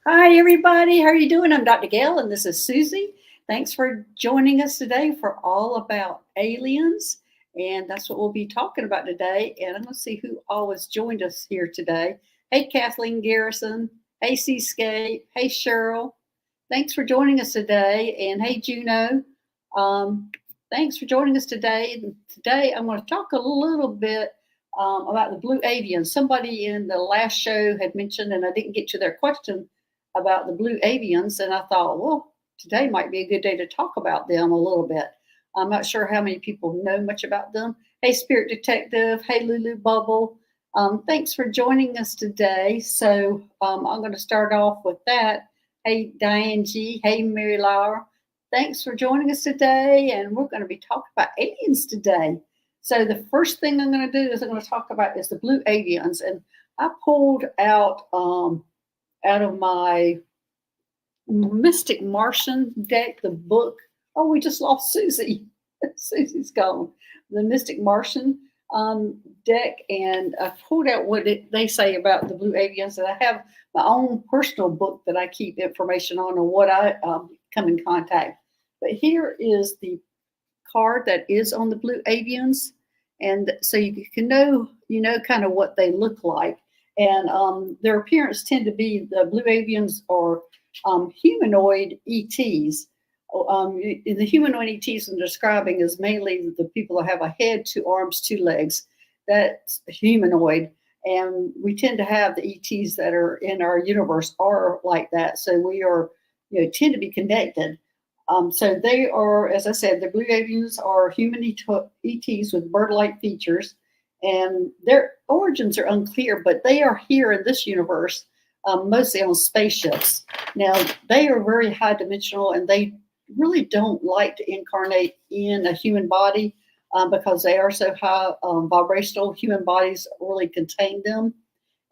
Hi, everybody. How are you doing? I'm Dr. Gail, and this is Susie. Thanks for joining us today for all about aliens. And that's what we'll be talking about today. And I'm going to see who all has joined us here today. Hey, Kathleen Garrison. Hey, Seascape. Hey, Cheryl. Thanks for joining us today. And hey, Juno. Um, Thanks for joining us today. Today, I'm going to talk a little bit about the blue avians. Somebody in the last show had mentioned, and I didn't get to their question about the blue avians, and I thought, well, today might be a good day to talk about them a little bit. I'm not sure how many people know much about them. Hey, Spirit Detective. Hey, Lulu Bubble. Thanks for joining us today. So I'm going to start off with that. Hey, Diane G. Hey, Mary Laura. Thanks for joining us today, and we're going to be talking about aliens today. So the first thing I'm going to do is I'm going to talk about is the blue avians, and I pulled out of my Mystic Martian deck, the book. Oh, we just lost Susie. Susie's gone. The Mystic Martian deck, and I pulled out what they say about the blue avians. And I have my own personal book that I keep information on and what I come in contact. But here is the card that is on the blue avians, and so you can know kind of what they look like, and their appearance tend to be the blue avians are humanoid ETs. The humanoid ETs I'm describing is mainly the people that have a head, two arms, two legs. That's humanoid, and we tend to have the ETs that are in our universe are like that. So we are, tend to be connected. So they are, as I said, the blue avians are human ETs with bird-like features, and their origins are unclear, but they are here in this universe, mostly on spaceships. Now, they are very high dimensional, and they really don't like to incarnate in a human body because they are so high vibrational. Human bodies really contain them.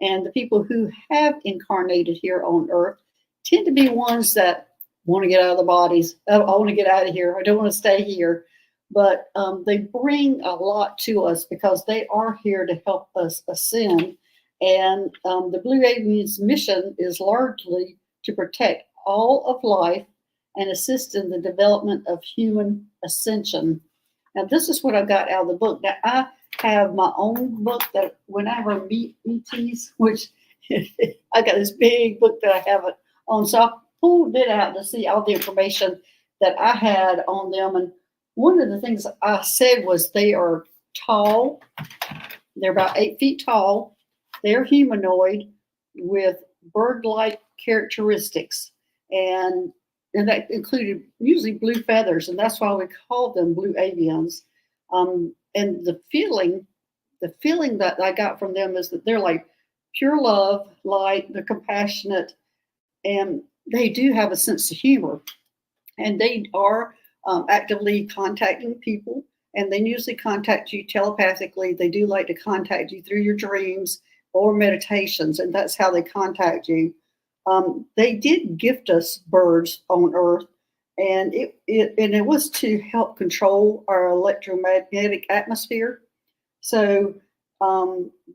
And the people who have incarnated here on Earth tend to be ones that want to get out of the bodies. I want to get out of here. I don't want to stay here. But they bring a lot to us because they are here to help us ascend. And the Blue Avian's mission is largely to protect all of life and assist in the development of human ascension. Now, this is what I got out of the book. Now, I have my own book that whenever I meet ETs, which I got this big book that I have it on. So I pulled it out to see all the information that I had on them. And one of the things I said was they are tall. They're about 8 feet tall. They're humanoid with bird-like characteristics. And that included usually blue feathers. And that's why we call them blue avians. And the feeling that I got from them is that they're like pure love, light, they're compassionate, and they do have a sense of humor. And they are actively contacting people, and they usually contact you telepathically. They do like to contact you through your dreams or meditations, and that's how they contact you. They did gift us birds on Earth, and it was to help control our electromagnetic atmosphere. So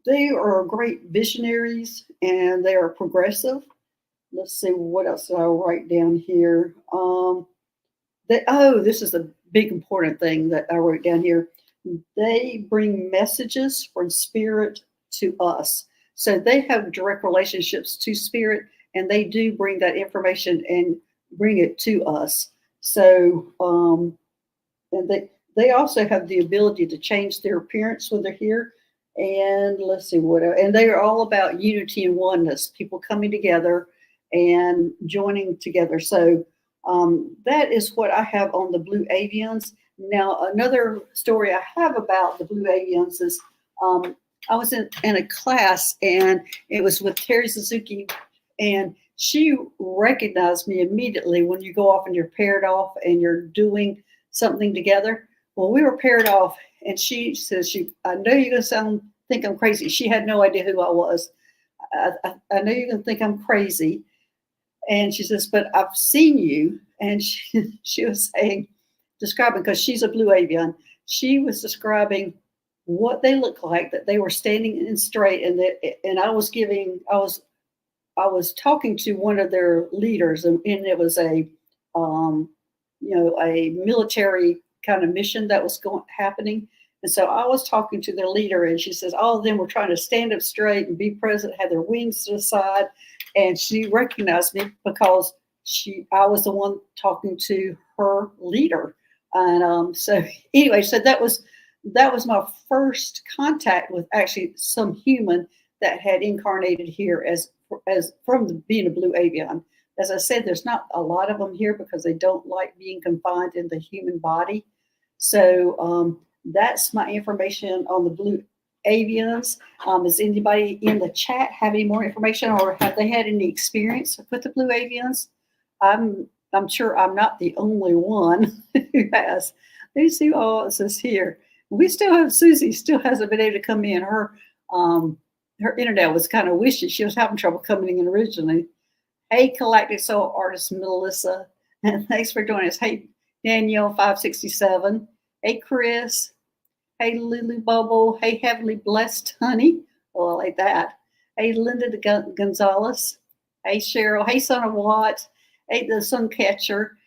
they are great visionaries, and they are progressive. Let's see what else I'll write down here. This is a big important thing that I wrote down here. They bring messages from spirit to us. So they have direct relationships to spirit, and they do bring that information and bring it to us. So, and they also have the ability to change their appearance when they're here. And let's see what else. And they are all about unity and oneness, people coming together and joining together. So that is what I have on the blue avians. Now, another story I have about the blue avians is I was in a class, and it was with Terry Suzuki, and she recognized me immediately when you go off and you're paired off and you're doing something together. Well, we were paired off, and she says, I know you're going to think I'm crazy. She had no idea who I was. I know you're going to think I'm crazy. And she says, but I've seen you. And she was describing, because she's a blue avian, she was describing what they look like, that they were standing in straight, and I was I was talking to one of their leaders, and it was um, a military kind of mission that was happening. And so I was talking to their leader, and she says all of them were trying to stand up straight and be present, had their wings to the side, and she recognized me because I was the one talking to her leader. And so anyway, so that was my first contact with actually some human that had incarnated here as from being a blue avian. As I said, there's not a lot of them here because they don't like being confined in the human body. So that's my information on the blue avians. Does anybody in the chat have any more information, or have they had any experience with the blue avians? I'm sure I'm not the only one who has. Let's see who else is here. We still have Susie. Still hasn't been able to come in. Her internet was kind of wishy. She was having trouble coming in originally. Hey, Galactic Soul Artist Melissa, and thanks for joining us. Hey, Danielle 567. Hey, Chris. Hey, Lulu Bubble. Hey, Heavenly Blessed Honey. Oh, I like that. Hey, Linda Gonzalez. Hey, Cheryl. Hey, Son of Watt. Hey, the Sun Catcher.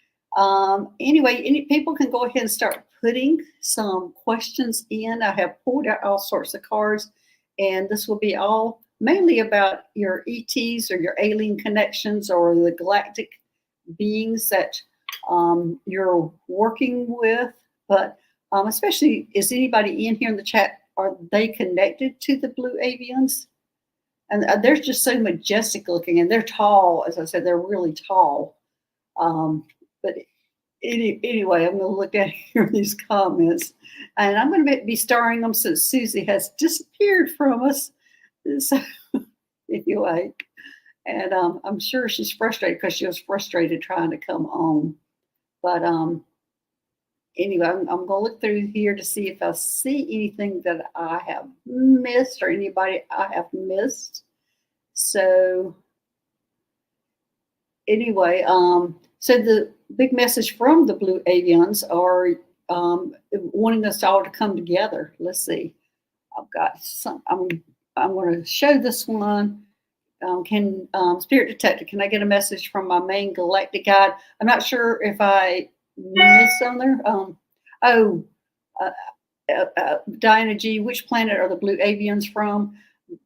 Anyway, any people can go ahead and start putting some questions in. I have pulled out all sorts of cards, and this will be all mainly about your ETs or your alien connections or the galactic beings that you're working with. But especially, is anybody in here in the chat, are they connected to the blue avians? And they're just so majestic looking, and they're tall. As I said, they're really tall. But anyway, I'm going to look at here these comments, and I'm going to be starring them since Susie has disappeared from us. So anyway, and I'm sure she's frustrated because she was frustrated trying to come on. But anyway, I'm going to look through here to see if I see anything that I have missed or anybody I have missed. So anyway, so the big message from the blue avians are wanting us all to come together. Let's see. I've got some. I'm going to show this one. Can Spirit Detective, can I get a message from my main galactic guide? I'm not sure if I missed on there. Diana G, which planet are the blue avians from?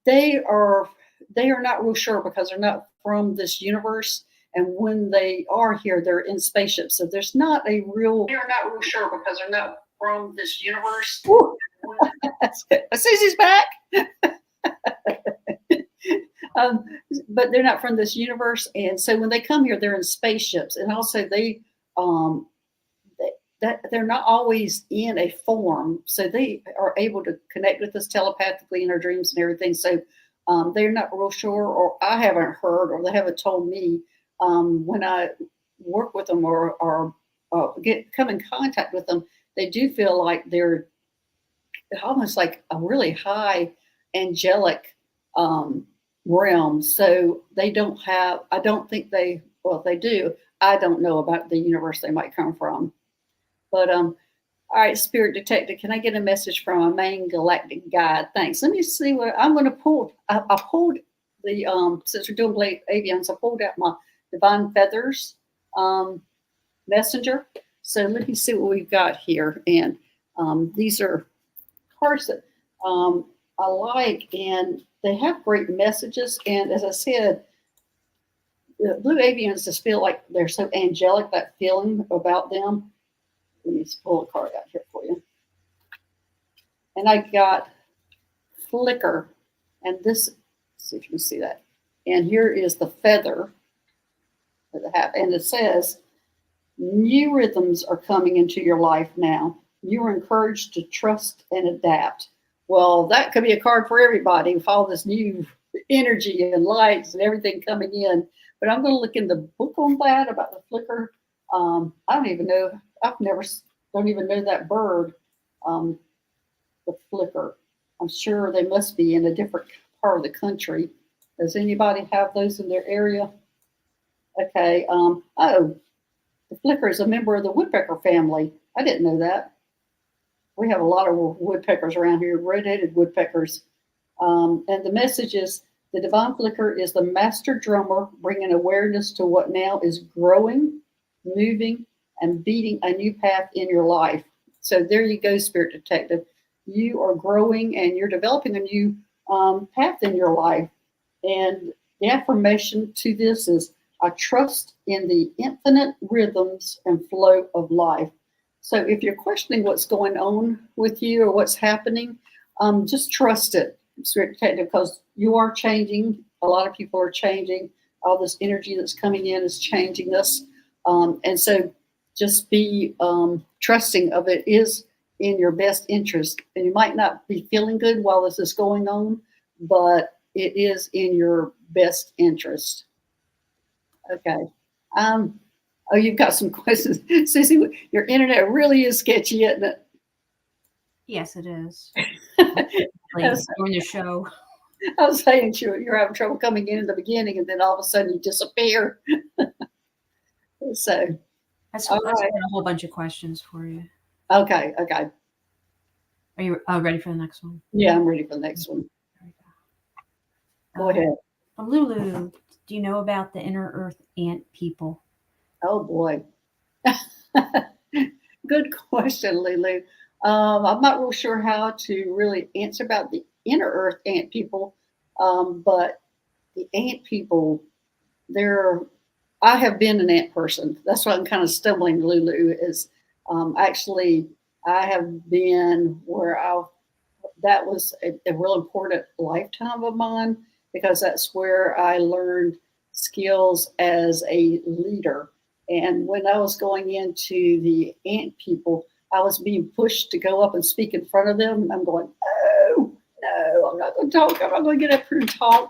They are not real sure because they're not from this universe. And when they are here, they're in spaceships. So there's not a real. They're not real sure because they're not from this universe. Susie's back. But they're not from this universe, and so when they come here, they're in spaceships, and also they're not always in a form, so they are able to connect with us telepathically in our dreams and everything. So they're not real sure, or I haven't heard, or they haven't told me when I work with them or come in contact with them. They do feel like they're almost like a really high angelic realm. So they don't have, I don't think they, well, if they do, I don't know about the universe they might come from. But all right, Spirit Detective, can I get a message from a main galactic guide? Thanks. Let me see what I'm going to pull. I pulled the since we're doing blade avians, I pulled out my Divine Feathers messenger. So let me see what we've got here. And these are cards that I like, and they have great messages. And as I said, the blue avians just feel like they're so angelic, that feeling about them. Let me pull a card out here for you. And I got Flicker, and this, let's see if you can see that. And here is the feather that I have, and it says, new rhythms are coming into your life now. You are encouraged to trust and adapt. Well, that could be a card for everybody with all this new energy and lights and everything coming in. But I'm going to look in the book on that about the flicker. I don't even know. Don't even know that bird, the flicker. I'm sure they must be in a different part of the country. Does anybody have those in their area? Okay. The flicker is a member of the woodpecker family. I didn't know that. We have a lot of woodpeckers around here, red-headed woodpeckers. And the message is The divine flicker is the master drummer bringing awareness to what now is growing, moving, and beating a new path in your life. So there you go, Spirit Detective. You are growing and you're developing a new path in your life. And the affirmation to this is I trust in the infinite rhythms and flow of life. So if you're questioning what's going on with you or what's happening, just trust it, Spirit Detective, because you are changing. A lot of people are changing. All this energy that's coming in is changing us. And so just be trusting of it is in your best interest. And you might not be feeling good while this is going on, but it is in your best interest. Okay. Oh, you've got some questions. Sissy, your internet really is sketchy, isn't it? Yes, it is. I Like during the show. was saying you're having trouble coming in the beginning, and then all of a sudden you disappear. So, That's all that's right. got a whole bunch of questions for you. Okay. Okay. Are you ready for the next one? Yeah, I'm ready for the next one. There we Go go. ahead. From Lulu, do you know about the inner Earth ant people? Oh, boy. Good question, Lulu. I'm not real sure how to really answer about the inner Earth ant people, but the ant people, they're. I have been an ant person. That's why I'm kind of stumbling, Lulu. Is actually I have been where I that was a real important lifetime of mine because that's where I learned skills as a leader. And when I was going into the ant people, I was being pushed to go up and speak in front of them. I'm going, oh, no, I'm not going to talk. I'm not going to get up here and talk.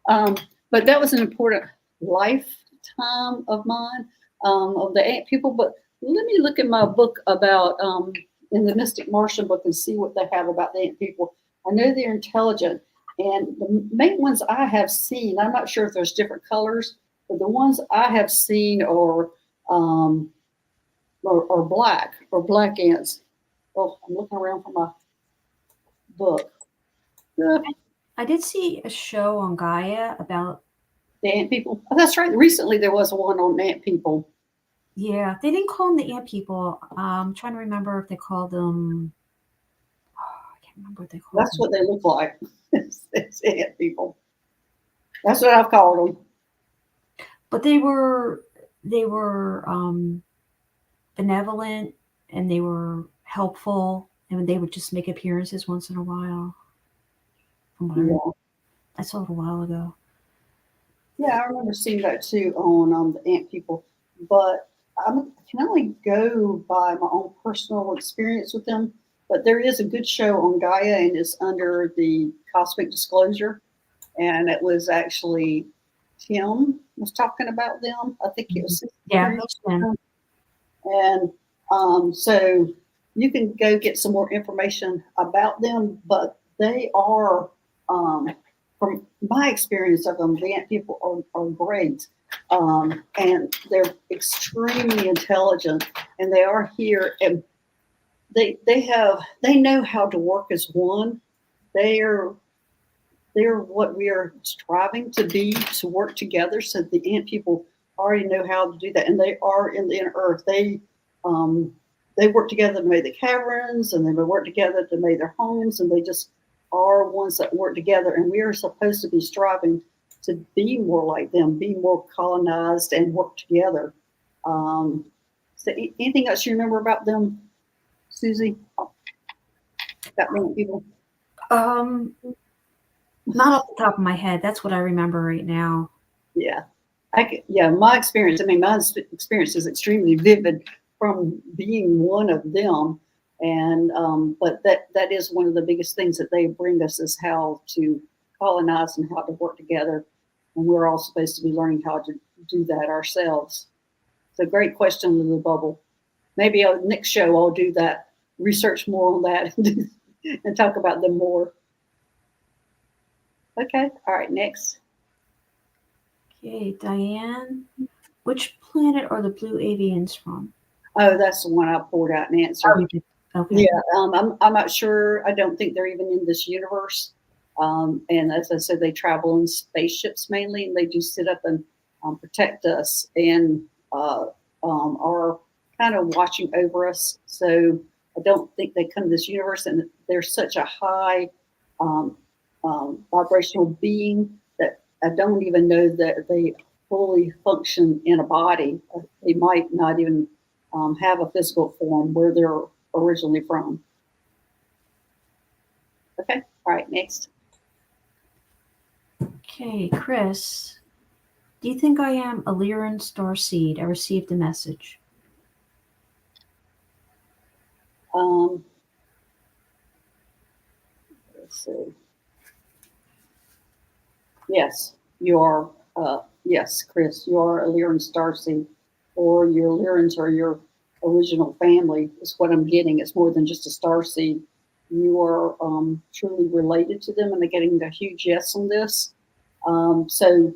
Um, but that was an important lifetime of mine, of the ant people. But let me look at my book about in the Mystic Martian book and see what they have about the ant people. I know they're intelligent, and the main ones I have seen, I'm not sure if there's different colors, but the ones I have seen um, are black or black ants. Well, I'm looking around for my book. Uh, I did see a show on Gaia about. the ant people. Oh, that's right. Recently there was one on ant people. Yeah, they didn't call them the ant people. I'm trying to remember if they called them. Oh, I can't remember what they called That's them. what they look like. It's ant people. That's what I've called them. But they were benevolent, and they were helpful, and they would just make appearances once in a while. From what I remember, Yeah. I saw it a while ago. Yeah, I remember seeing that too on the ant people, but I can only go by my own personal experience with them. But there is a good show on Gaia, and it's under the Cosmic Disclosure, and it was actually Tim was talking about them. I think it Mhm. was his Yeah, experience that's with been. them, and so you can go get some more information about them. But they are, um, from my experience of them, the ant people are great, and they're extremely intelligent, and they are here, and they know how to work as one. They are they're what we are striving to be, to work together. So the ant people already know how to do that, and they are in the inner earth. Um, they work together to make the caverns, and they work together to make their homes, and they just are ones that work together. And we are supposed to be striving to be more like them, be more colonized, and work together. Um, so, anything else you remember about them, Susie? About the ant people? Um, Not off the top of my head. That's what I remember right now. Yeah. Yeah, my experience, I mean, my experience is extremely vivid from being one of them. And, but that is one of the biggest things that they bring us is how to colonize and how to work together. And we're all supposed to be learning how to do that ourselves. So great question, Lily Bubble. Maybe next show I'll do that, research more on that and talk about them more. Okay. All right. Next. Okay, Diane. Which planet are the blue avians from? Oh, that's the one I poured out and Oh, answered. you did. Okay. Yeah, I'm not sure. I don't think they're even in this universe. And as I said, they travel in spaceships mainly, and they do sit up and protect us and are kind of watching over us. So I don't think they come to this universe, and they're such a high um, vibrational being that I don't even know that they fully function in a body. They might not even have a physical form where they're originally from. Okay, all right, next. Okay, Chris, do you think I am a Lyran starseed? I received a message. Um, let's see. Yes, you are. Yes, Chris, you are a Lyran starseed, or your Lyrans are your original family. Is what I'm getting. It's more than just a starseed. You are truly related to them, and they're getting a huge yes on this. So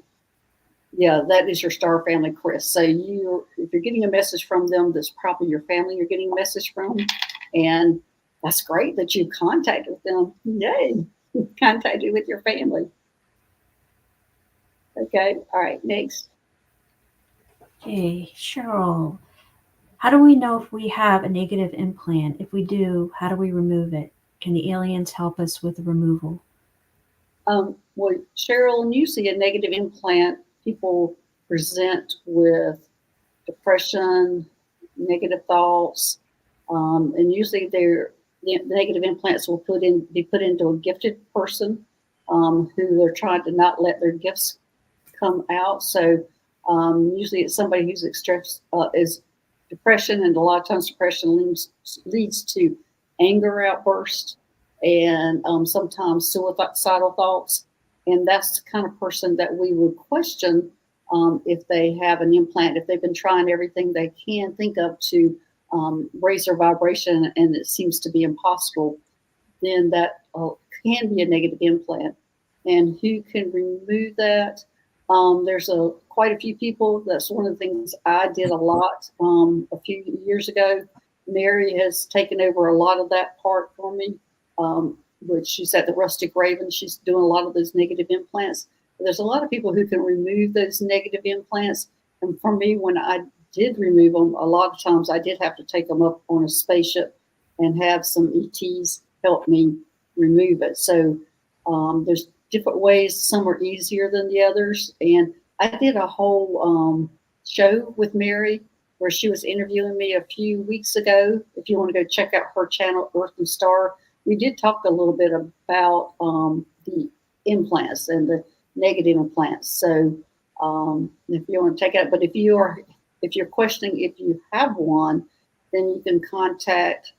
yeah, that is your star family, Chris. So if you're getting a message from them, that's probably your family you're getting a message from, and that's great that you contacted them. Yay, contacted with your family. Okay, all right, next. Okay, Cheryl, how do we know if we have a negative implant? If we do, how do we remove it? Can the aliens help us with the removal? Well, Cheryl, and usually a negative implant, people present with depression, negative thoughts, and usually the negative implants will be put into a gifted person who they're trying to not let their gifts come out. So usually it's somebody who's expressed is depression, and a lot of times depression leads to anger outbursts and sometimes suicidal thoughts. And that's the kind of person that we would question if they have an implant, if they've been trying everything they can think of to raise their vibration and it seems to be impossible, then that can be a negative implant. And who can remove that? There's quite a few people. That's one of the things I did a lot a few years ago. Mary has taken over a lot of that part for me, which she's at the Rustic Raven. She's doing a lot of those negative implants. But there's a lot of people who can remove those negative implants. And for me, when I did remove them, a lot of times I did have to take them up on a spaceship and have some ETs help me remove it. So there's different ways. Some are easier than the others. And I did a whole show with Mary where she was interviewing me a few weeks ago. If you want to go check out her channel, Earth and Star, we did talk a little bit about the implants and the negative implants. So if you want to check it out, but if you're questioning if you have one, then you can contact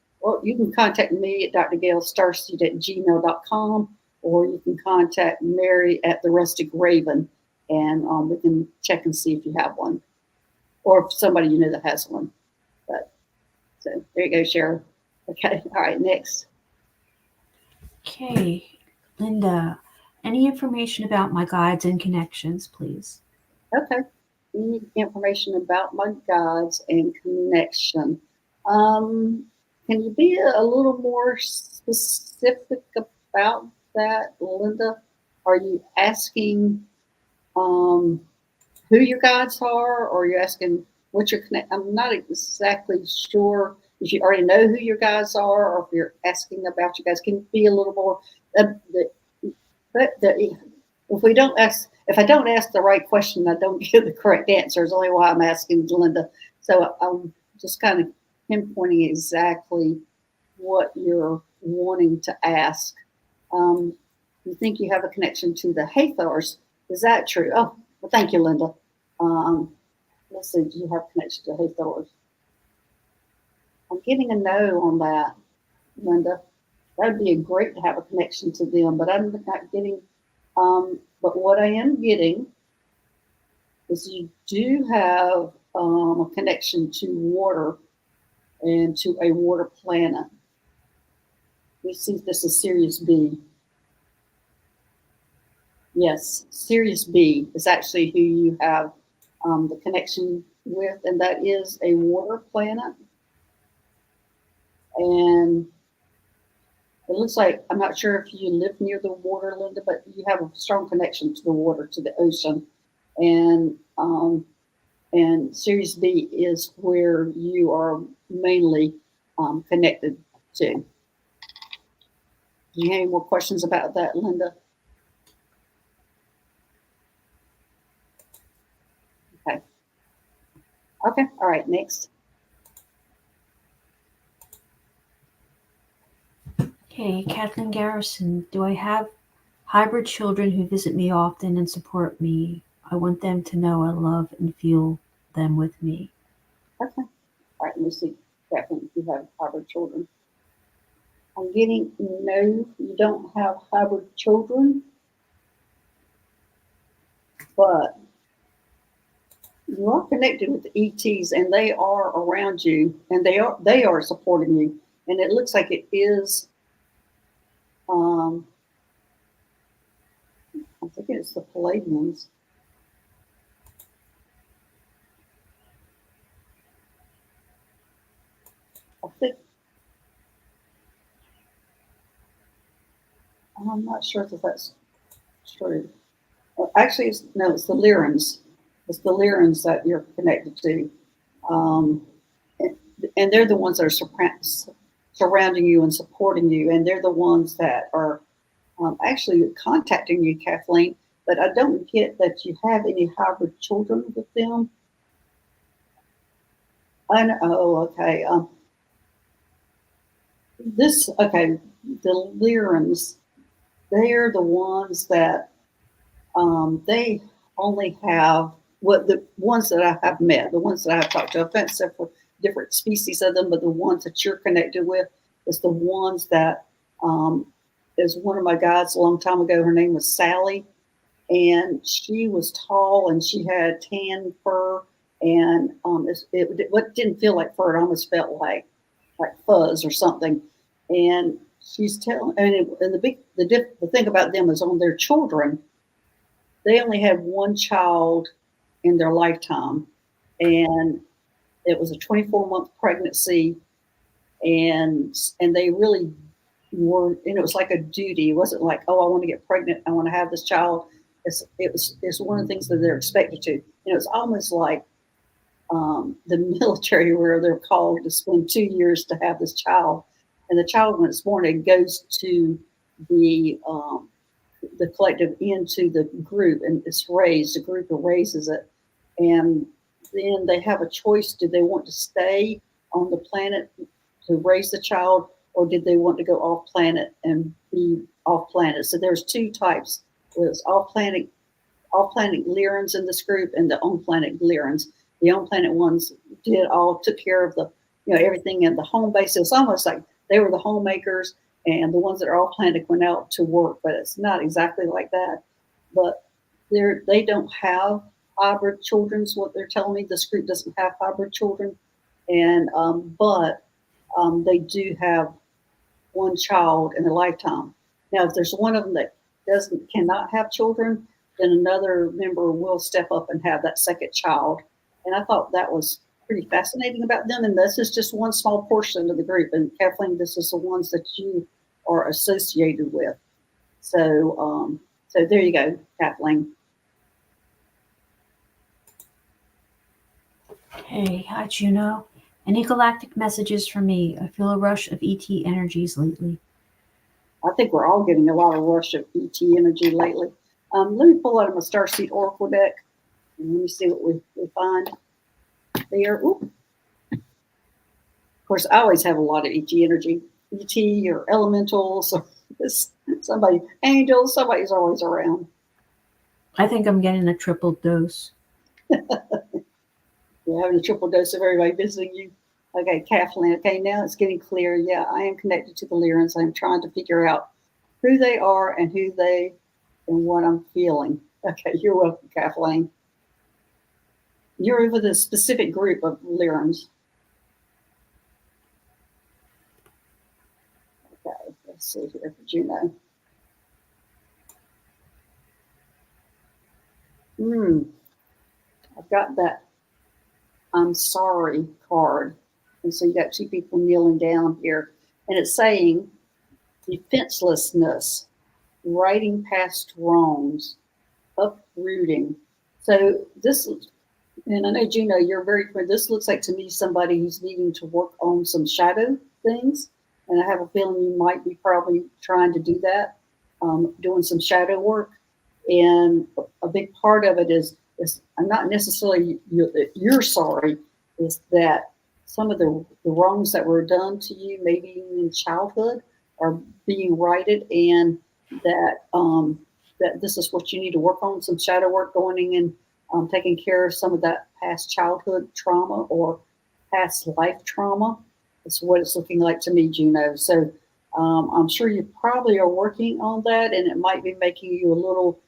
me at drgailstarseed@gmail.com, or you can contact Mary at the Rustic Raven, and we can check and see if you have one, or if somebody you know that has one. But so there you go, Cheryl. Okay, all right, next. Okay, Linda, any information about my guides and connections, please? Okay, you need information about my guides and connection. Um, can you be a little more specific about that, Linda? Are you asking um, who your guides are, or are you asking what your connect? I'm not exactly sure if you already know who your guides are, or if you're asking about your guys. Can you be a little more? If I don't ask the right question, I don't give the correct answer. Is only why I'm asking Linda. So I'm just kind of pinpointing exactly what you're wanting to ask. You think you have a connection to the Hathors. Is that true? Oh, well, thank you, Linda. Um, let's see, do you have a connection to Hathors? I'm getting a no on that, Linda. That would be great to have a connection to them, but I'm not getting. But what I am getting is you do have a connection to water and to a water planet. We see this is Sirius B. Yes, Sirius B is actually who you have the connection with, and that is a water planet. And It looks like, I'm not sure if you live near the water, Linda, but you have a strong connection to the water, to the ocean. And Series B is where you are mainly connected to. Do you have any more questions about that, Linda? Okay. Okay. All right. Next. Okay, Kathleen Garrison. Do I have hybrid children who visit me often and support me? I want them to know I love and feel them with me. Okay. All right. Let me see. Kathleen, if you have hybrid children. I'm getting no, you don't have hybrid children, but you are connected with the ETs, and they are around you, and they are supporting you. And it looks like it is. Um, I think it's the Palladians. I think I'm not sure if that's true. Actually, it's the Lyrans. It's the Lyrans that you're connected to, um, and, and they're the ones that are surrounding you and supporting you, and they're the ones that are actually contacting you, Kathleen. But I don't get that you have any hybrid children with them. I know. Oh, okay. Okay. The Lyrans, they're the ones that they only have what the ones that I have met, the ones that I have talked to. I've met several different species of them, but the ones that you're connected with is the ones that um, is one of my guides a long time ago. Her name was Sally, and she was tall and she had tan fur, and what didn't feel like fur. It almost felt like fuzz or something. And she's telling, and the thing about them is on their children, they only had one child in their lifetime, and it was a 24-month pregnancy, and they really were, and it was like a duty. It wasn't like, oh, I want to get pregnant, I want to have this child. It's one of the things that they're expected to. It's almost like the military, where they're called to spend 2 years to have this child, and the child, when it's born, it goes to the collective, into the group, and it's raised. The group raises it, and then they have a choice: did they want to stay on the planet to raise the child, or did they want to go off planet and be off planet? So there's two types: there's off planet Lyrans in this group, and the on planet Lyrans. The on planet ones took care of the everything in the home base. It's almost like they were the homemakers, and the ones that are off planet went out to work. But it's not exactly like that. But they don't have hybrid children. Is what they're telling me. This group doesn't have hybrid children, and but they do have one child in a lifetime. Now, if there's one of them that cannot have children, then another member will step up and have that second child. And I thought that was pretty fascinating about them. And this is just one small portion of the group. And Kathleen, this is the ones that you are associated with. So there you go, Kathleen. Hey, hi Juno. Any galactic messages for me? I feel a rush of ET energies lately. I think we're all getting a lot of rush of ET energy lately. Let me pull out my Starseed Oracle deck, and let me see what we find there. Ooh. Of course, I always have a lot of ET energy. ET or elementals or somebody, angels, somebody's always around. I think I'm getting a triple dose. You're having a triple dose of everybody visiting you. Okay, Kathleen. Okay, now it's getting clear. Yeah, I am connected to the Lyrans. I'm trying to figure out who they are and what I'm feeling. Okay, you're welcome, Kathleen. You're with a specific group of Lyrans. Okay, let's see here for Juno. I've got that I'm sorry card. And so you got two people kneeling down here. And it's saying, defenselessness, righting past wrongs, uprooting. So this, and I know Gino, you're very clear. This looks like to me somebody who's needing to work on some shadow things, and I have a feeling you might be probably trying to do that, doing some shadow work. And a big part of it is not necessarily you're sorry, is that some of the wrongs that were done to you, maybe in childhood, are being righted, and that this is what you need to work on, some shadow work going in and taking care of some of that past childhood trauma or past life trauma. Is what it's looking like to me, Juno. So I'm sure you probably are working on that, and it might be making you a little.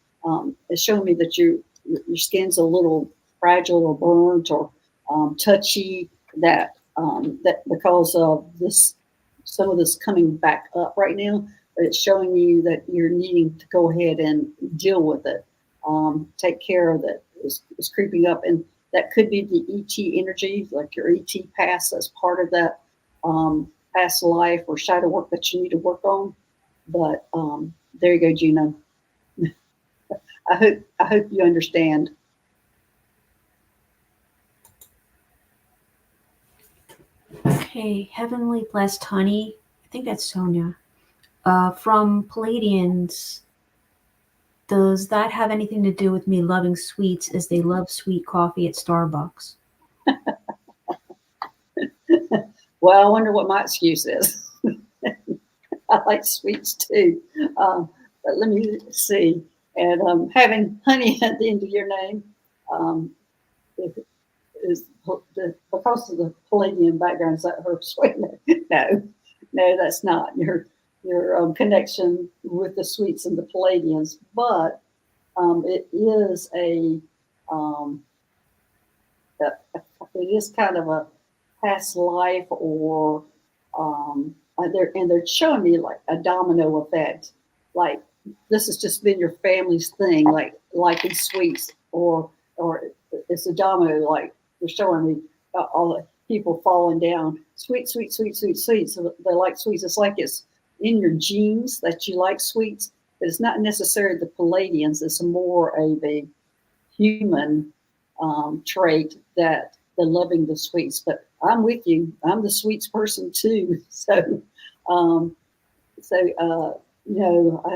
It's showing me that your skin's a little fragile or burnt or touchy. That because of this, some of this coming back up right now, but it's showing you that you're needing to go ahead and deal with it, take care of it. Is creeping up, and that could be the ET energy, like your ET past. That's part of that past life or shadow work that you need to work on. But there you go, Gino. I hope you understand. Okay, Heavenly Blessed Honey. I think that's Sonia. From Palladians, does that have anything to do with me loving sweets as they love sweet coffee at Starbucks? Well, I wonder what my excuse is. I like sweets too. But let me see. And having honey at the end of your name um, is because of the Palladian background. Is that her sweet? No, no, that's not your connection with the sweets and the Palladians. But it is um, a, it is kind of a past life or they're showing me like a domino effect, like this has just been your family's thing, like liking sweets, or it's a domino, like they're showing me all the people falling down, sweet, sweet, sweet, sweet, sweet. So they like sweets. It's like it's in your genes that you like sweets, but it's not necessarily the Palladians. It's more of a human trait that the loving the sweets. But I'm with you. I'm the sweets person too. Um,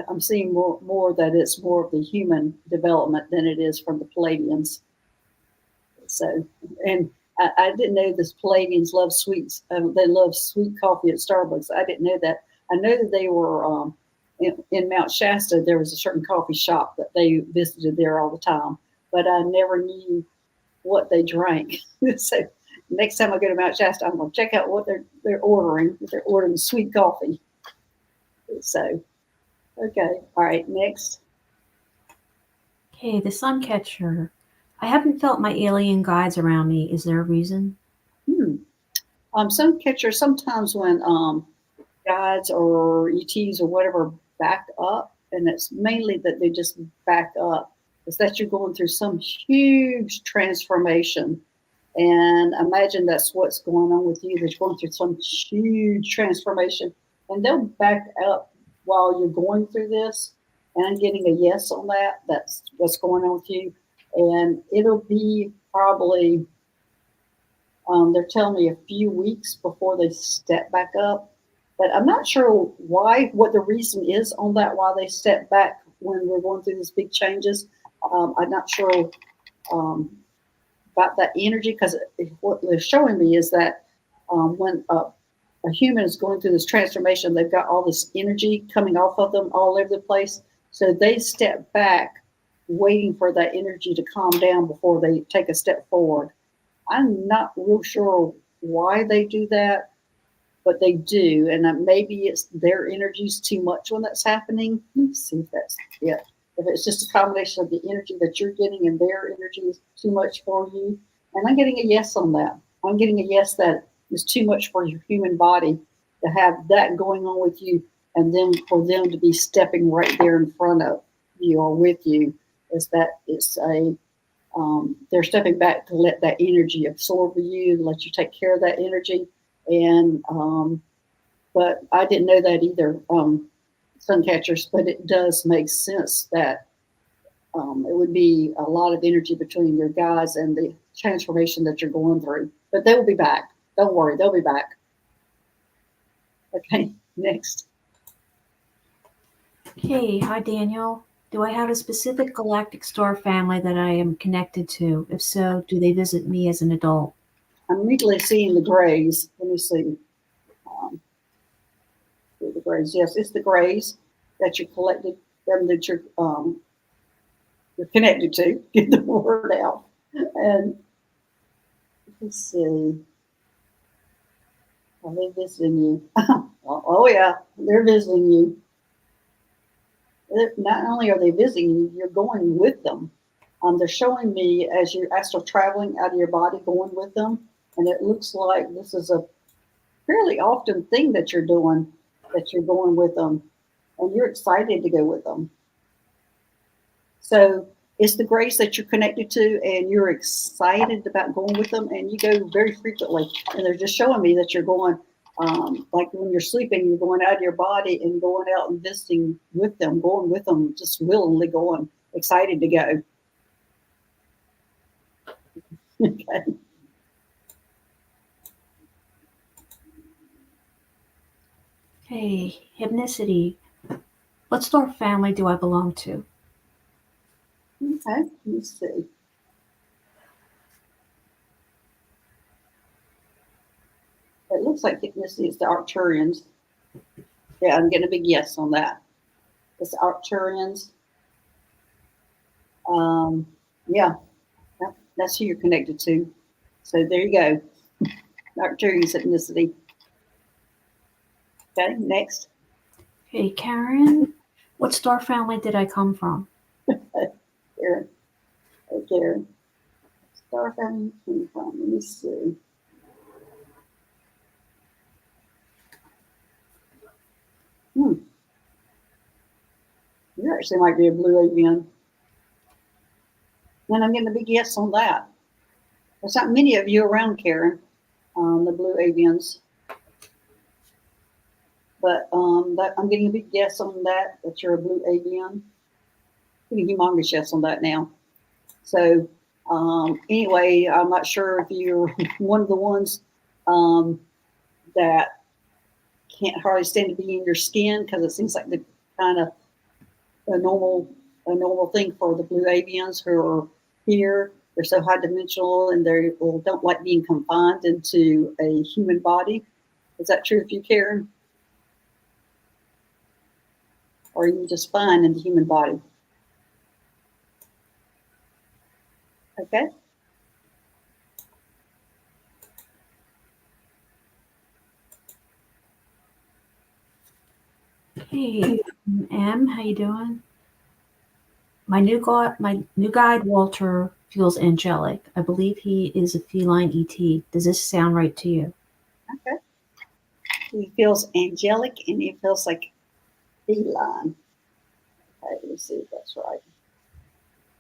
I'm seeing more that it's more of the human development than it is from the Palladians. So, and I didn't know this Palladians love sweets. They love sweet coffee at Starbucks. I didn't know that. I know that they were in Mount Shasta. There was a certain coffee shop that they visited there all the time, but I never knew what they drank. So next time I go to Mount Shasta, I'm going to check out what they're ordering. If they're ordering sweet coffee. So okay, all right, next. Okay, the sun catcher. I haven't felt my alien guides around me. Is there a reason? Hmm. Some catchers sometimes when guides or ETs or whatever back up, and it's mainly that they just back up, is that you're going through some huge transformation. And imagine that's what's going on with you. That you're going through some huge transformation, and they'll back up while you're going through this. And I'm getting a yes on that. That's what's going on with you, and it'll be probably they're telling me a few weeks before they step back up. But I'm not sure what the reason is on that, why they step back when we're going through these big changes. I'm not sure um, about that energy, because what they're showing me is that when a human is going through this transformation, they've got all this energy coming off of them all over the place. So they step back, waiting for that energy to calm down before they take a step forward. I'm not real sure why they do that, but they do. And maybe it's their energy's too much when that's happening. Let's see if that's it. If it's just a combination of the energy that you're getting and their energy is too much for you. And I'm getting a yes on that. I'm getting a yes that is too much for your human body to have that going on with you, and then for them to be stepping right there in front of you or with you. Is that it's a they're stepping back to let that energy absorb you, let you take care of that energy, and but I didn't know that either, sun catchers, but it does make sense that it would be a lot of energy between your guys and the transformation that you're going through. But they will be back. Don't worry, they'll be back. Okay, next. Hey, hi Daniel. Do I have a specific galactic star family that I am connected to? If so, do they visit me as an adult? I'm immediately seeing the grays. Let me see. Um, the grays. Yes, it's the grays that you collected, them that you're connected to. Get the word out. And let's see. Are they visiting you? Oh yeah, they're visiting you. Not only are they visiting you, you're going with them. They're showing me as you're astral traveling out of your body, going with them, and it looks like this is a fairly often thing that you're doing, that you're going with them, and you're excited to go with them. So it's the grace that you're connected to, and you're excited about going with them, and you go very frequently. And they're just showing me that you're going, like when you're sleeping, you're going out of your body and going out and visiting with them, going with them, just willingly going, excited to go. Okay. Hey, Hypnicity. What star family do I belong to? Okay. Let me see. It looks like this is the Arcturians. Yeah, I'm getting a big yes on that. It's the Arcturians. Um, yeah, that's who you're connected to. So there you go. Arcturians ethnicity. Okay, next. Hey, Karen. What star family did I come from? Karen. Hey, Karen. Star family came from. Let me see. You actually might be a blue avian. And I'm getting a big yes on that. There's not many of you around, Karen, the blue avians. But I'm getting a big yes on that you're a blue avian. Getting a humongous yes on that now. So anyway, I'm not sure if you're one of the ones that can't hardly stand to be in your skin, because it seems like the kind of a normal thing for the blue avians who are here. They're so high dimensional, and they don't like being confined into a human body. Is that true of you, Karen? Or are you just fine in the human body? Okay. Hey, M, how you doing? My new guide Walter feels angelic. I believe he is a feline ET. Does this sound right to you? Okay. He feels angelic and he feels like feline. Okay, let's see if that's right.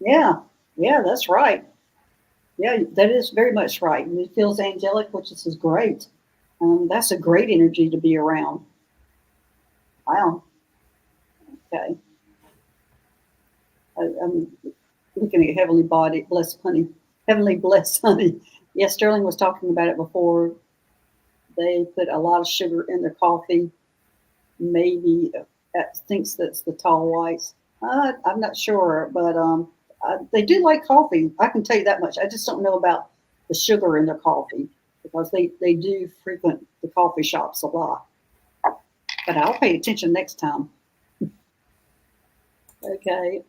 Yeah, that's right. Yeah, that is very much right. He feels angelic, which is great. That's a great energy to be around. Wow. Okay. I'm looking at heavenly body, blessed honey, heavenly blessed honey. Yes, Sterling was talking about it before. They put a lot of sugar in their coffee. Maybe thinks that's the tall whites. I'm not sure, but they do like coffee. I can tell you that much. I just don't know about the sugar in their coffee, because they do frequent the coffee shops a lot. But I'll pay attention next time. Okay.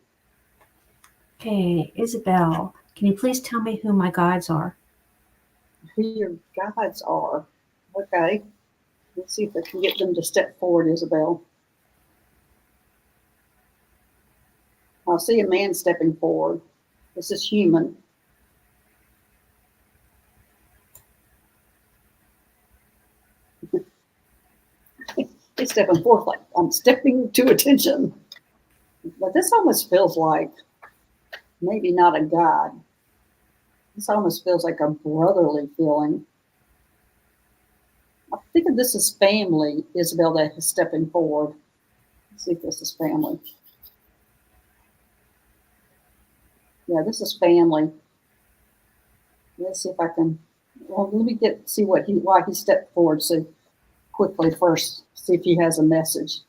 Okay, Isabel, can you please tell me who my guides are? Who your guides are. Okay. Let's see if I can get them to step forward, Isabel. I see a man stepping forward. This is human. He's stepping forth like I'm stepping to attention. But this almost feels like maybe not a god. This almost feels like a brotherly feeling. think of this as family, Isabel, that is stepping forward. Let's see if this is family. Yeah, this is family. Let's see if I can. Well, let me see why he stepped forward so quickly first. See if he has a message.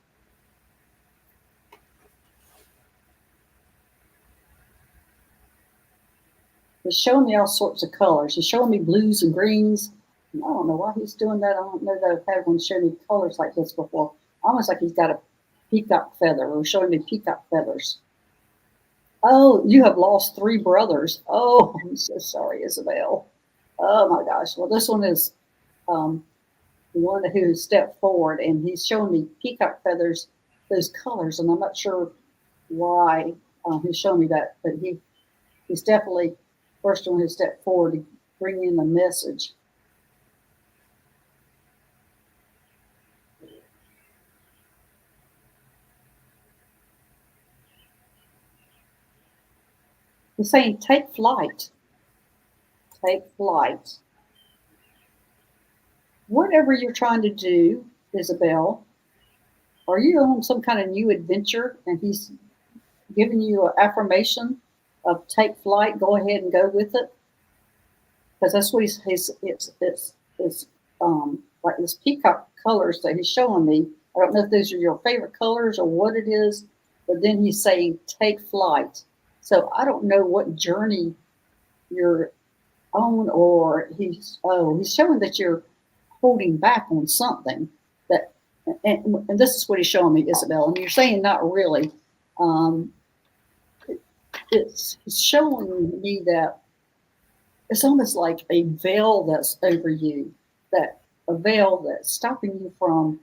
He's showing me all sorts of colors. He's showing me blues and greens. And I don't know why he's doing that. I don't know that I've had one show me colors like this before. Almost like he's got a peacock feather or showing me peacock feathers. Oh, you have lost 3 brothers. Oh, I'm so sorry, Isabel. Oh my gosh. Well, this one is the one who stepped forward, and he's showing me peacock feathers, those colors, and I'm not sure why he's showing me that, but he's definitely first one who stepped forward to bring in the message. He's saying, take flight. Take flight. Whatever you're trying to do, Isabel, are you on some kind of new adventure? And he's giving you an affirmation of take flight, go ahead and go with it. Because that's what it's like this peacock colors that he's showing me. I don't know if those are your favorite colors or what it is, but then he's saying take flight. So I don't know what journey you're on, or he's showing that you're holding back on something that, and this is what he's showing me, Isabel. And you're saying not really. It's showing me that it's almost like a veil that's over you, that a veil that's stopping you from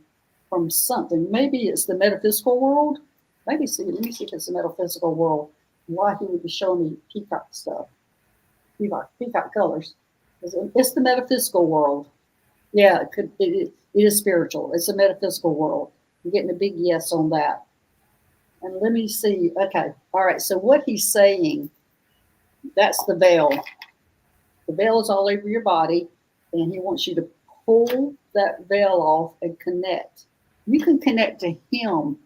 something. Maybe it's the metaphysical world. Let me see if it's the metaphysical world. Why he would be showing me peacock stuff, peacock colors. It's the metaphysical world. Yeah, it is spiritual. It's a metaphysical world. I'm getting a big yes on that. And let me see. Okay, all right. So what he's saying, that's the veil. The veil is all over your body, and he wants you to pull that veil off and connect. You can connect to him,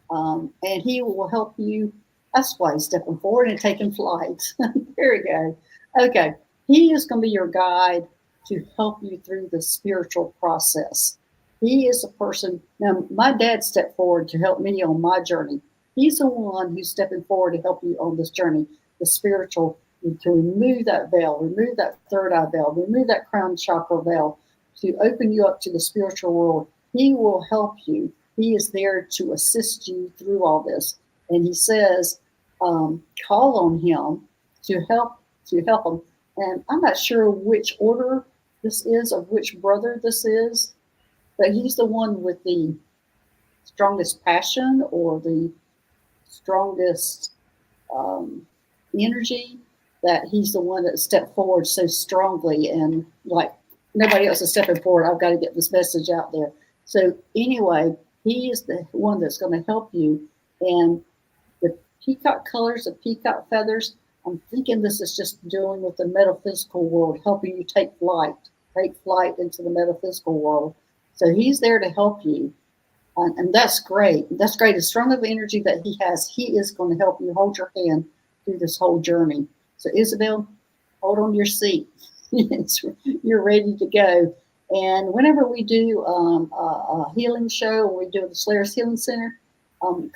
and he will help you. That's why he's stepping forward and taking flight. There we go. Okay, he is going to be your guide to help you through the spiritual process. He is a person. Now, my dad stepped forward to help me on my journey. He's the one who's stepping forward to help you on this journey, the spiritual, to remove that veil, remove that third eye veil, remove that crown chakra veil, to open you up to the spiritual world. He will help you. He is there to assist you through all this. And he says, call on him to help him. And I'm not sure which order this is, of which brother this is, but he's the one with the strongest passion or the strongest energy, that he's the one that stepped forward so strongly, and like nobody else is stepping forward. I've got to get this message out there. So anyway, he is the one that's going to help you. And the peacock colors, the peacock feathers, I'm thinking this is just dealing with the metaphysical world, helping you take flight into the metaphysical world. So he's there to help you. And that's great. That's great. As strong of energy that he has, he is going to help you hold your hand through this whole journey. So Isabel, hold on to your seat. You're ready to go. And whenever we do a healing show, or we do the Slayer's Healing Center,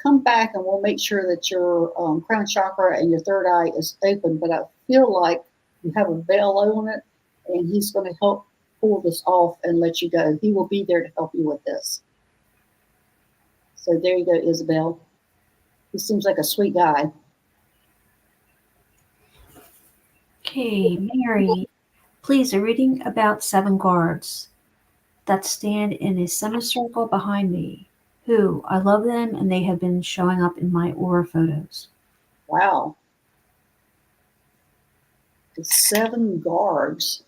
come back and we'll make sure that your crown chakra and your third eye is open. But I feel like you have a veil on it, and he's going to help pull this off and let you go. He will be there to help you with this. So there you go, Isabel. He seems like a sweet guy. Okay, Mary, please, a reading about 7 guards that stand in a semicircle behind me, who I love them, and they have been showing up in my aura photos. Wow. The 7 guards.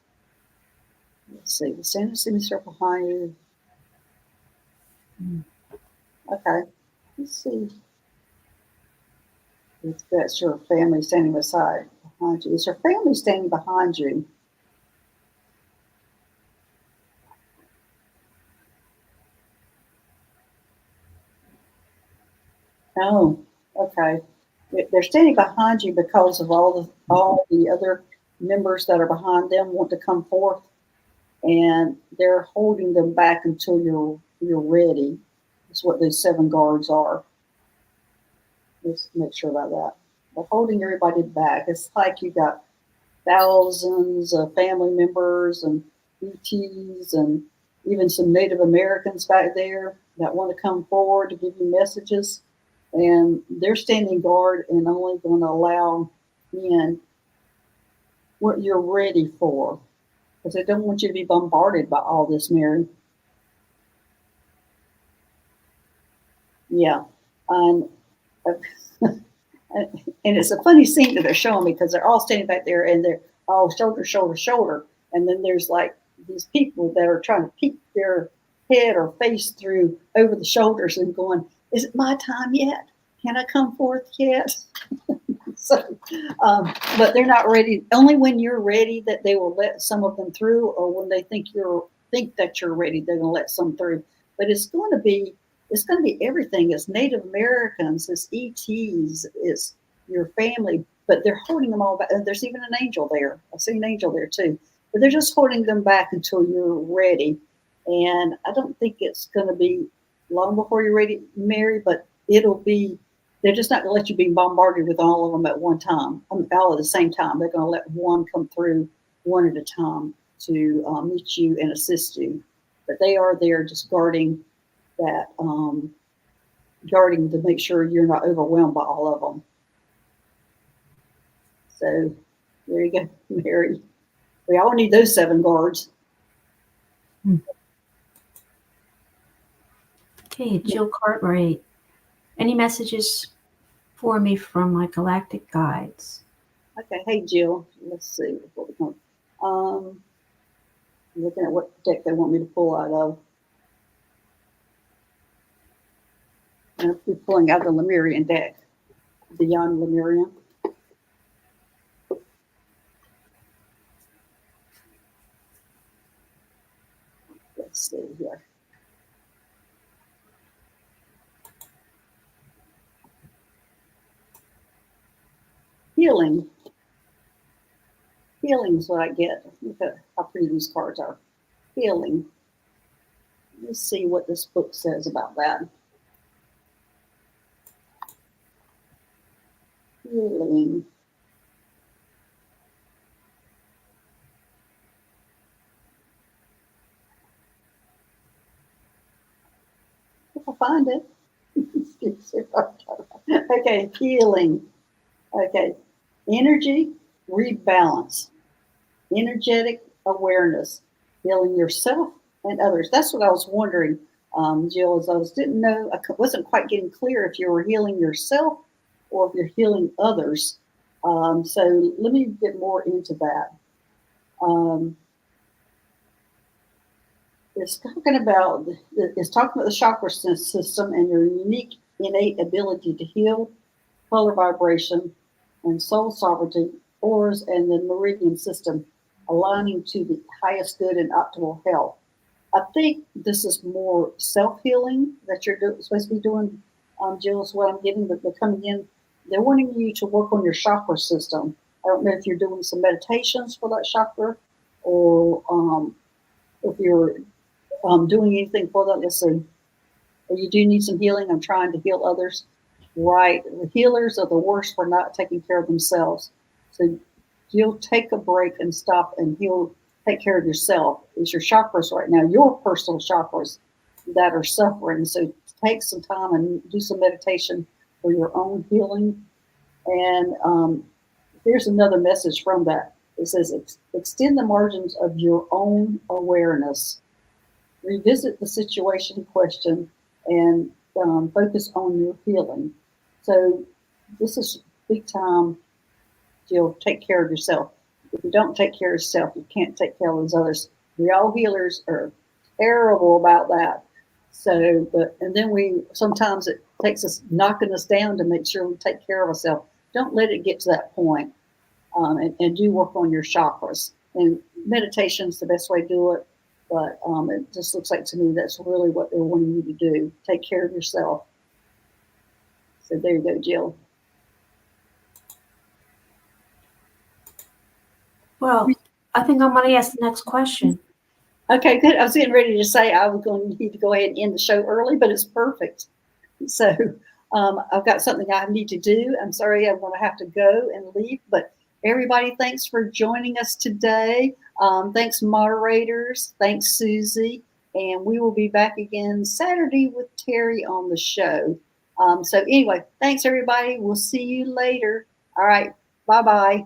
Let's see. The stand in a semicircle behind you. Okay. Let's see. If that's your family standing behind you. Is your family standing behind you? Oh, okay. They're standing behind you because of all the other members that are behind them want to come forth, and they're holding them back until you're ready. That's what those seven guards are. Let's make sure about that. They're holding everybody back. It's like you got thousands of family members and ETs and even some Native Americans back there that want to come forward to give you messages. And they're standing guard and only going to allow in what you're ready for, because they don't want you to be bombarded by all this, Mary. Yeah. And and it's a funny scene that they're showing me because they're all standing back there and they're all shoulder, shoulder, shoulder. And then there's like these people that are trying to peek their head or face through over the shoulders and going, "Is it my time yet? Can I come forth yet?" So, but they're not ready. Only when you're ready that they will let some of them through, or when they think that you're ready, they're going to let some through. But it's going to be everything. It's Native Americans, it's ETs, it's your family, but they're holding them all back. There's even an angel there. I see an angel there too, but they're just holding them back until you're ready. And I don't think it's going to be long before you're ready, Mary, but it'll be. They're just not going to let you be bombarded with all of them at one time, all at the same time. They're going to let one come through one at a time to meet you and assist you. But they are there just guarding that, guarding to make sure you're not overwhelmed by all of them. So there you go, Mary. We all need those seven guards. Okay, Jill Cartwright. Any messages for me from my galactic guides? Okay, hey Jill. Let's see what we're going. Looking at what deck they want me to pull out of. And I'll be pulling out the Lemurian deck, Beyond Lemurian. Let's see here. Healing. Healing is what I get. Look at how pretty these cards are. Healing. Let's see what this book says about that. Healing. If I find it. Okay, healing. Okay, energy, rebalance, energetic awareness, healing yourself and others. That's what I was wondering, Jill, as I didn't know, I wasn't quite getting clear if you were healing yourself or if you're healing others. So let me get more into that. It's talking about the chakra system and your unique innate ability to heal, color vibration, and soul sovereignty, auras, and the meridian system, aligning to the highest good and optimal health. I think this is more self-healing that you're supposed to be doing, Jill, is what I'm getting, but they're coming in. They're wanting you to work on your chakra system. I don't know if you're doing some meditations for that chakra or if you're doing anything for that. Let's see. You do need some healing. I'm trying to heal others. Right. The healers are the worst for not taking care of themselves. So you'll take a break and stop and heal, take care of yourself. It's your chakras right now, your personal chakras that are suffering. So take some time and do some meditation for your own healing. And here's another message from that. It says, extend the margins of your own awareness. Revisit the situation in question and focus on your healing. So this is big time, Jill, take care of yourself. If you don't take care of yourself, you can't take care of those others. We all healers are terrible about that. So, and then sometimes it takes us knocking us down to make sure we take care of ourselves. Don't let it get to that point, and do work on your chakras. And meditation is the best way to do it. But it just looks like to me that's really what they're wanting you to do. Take care of yourself. So there you go, Jill. Well, I think I'm going to ask the next question. Okay, good. I was getting ready to say I was going to need to go ahead and end the show early, but it's perfect. So I've got something I need to do. I'm sorry I'm going to have to go and leave, but everybody, thanks for joining us today. Thanks, moderators. Thanks, Susie. And we will be back again Saturday with Terry on the show. So anyway, thanks, everybody. We'll see you later. All right. Bye-bye.